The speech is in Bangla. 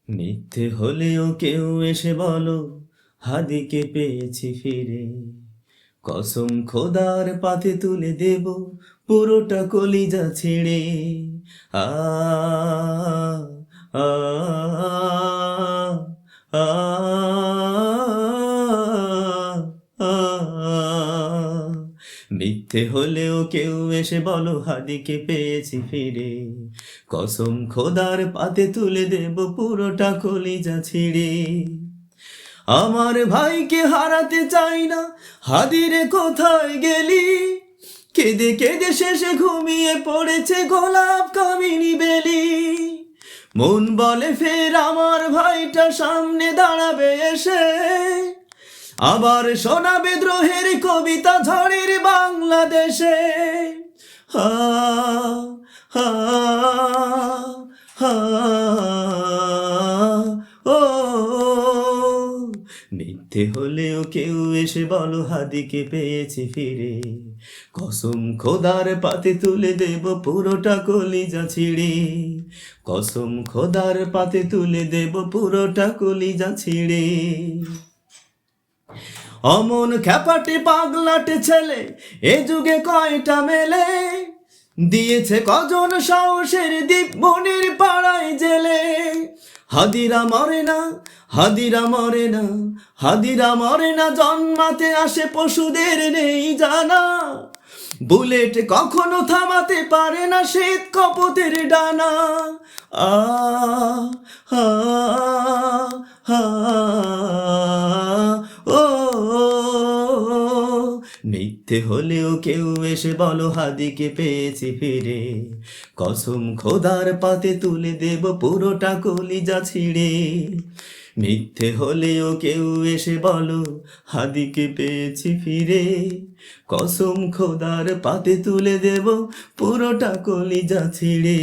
মিথ্যে হলেও কেউ এসে বলো হাদিকে পেয়েছি ফিরে। কসম খোদার পাতে তুলে দেব পুরোটা কলিজা ছিঁড়ে। আ আ আ মিথ্যে হলেও কেউ এসে বলো হাদিকে পেয়েছি ফিরে। কসম খোদার পাতে তুলে দেব পুরোটা কলিজা ছিঁড়ে। আমার ভাইকে হারাতে চাই না, হাদিরে কোথায় গেলি? কেঁদে কেঁদে শেষে ঘুমিয়ে পড়েছে গোলাপ কামিনী বেলি। মন বলে ফের আমার ভাইটা সামনে দাঁড়াবে এসে, আবার শোনাবে দ্রোহের কবিতা ঝড়ের বাংলাদেশে। হা হা হা ও মিথ্যে হলেও কেউ এসে বলো হাদিকে পেয়েছি ফিরে। কসম খোদার পাতে তুলে দেব পুরোটা কলিজা ছিঁড়ে। কসম খোদার পাতে তুলে দেব পুরোটা কলিজা ছিঁড়ে। অমন খ্যাপাটে পাগলাটে ছেলে এ যুগে কয়টা মেলে? দিয়েছে কজন সাহসের দ্বীপ মনের পাড়ায় জেলে। হাদিরা মরে না, হাদিরা মরে না, হাদিরা মরে না, জন্মাতে আসে পশুদের নেই জানা। বুলেট কখনো থামাতে পারে না শীত কপতের ডানা। আ হা হা ও মিথ্যে হলেও কেউ এসে বলো হাদিকে পেয়েছি ফিরে। কসম খোদার পাতে তুলে দেব পুরোটা কলিজা ছিঁড়ে। মিথ্যে হলেও কেউ এসে বলো হাদিকে পেয়েছি ফিরে। কসম খোদার পাতে তুলে দেব পুরোটা কলিজা ছিঁড়ে।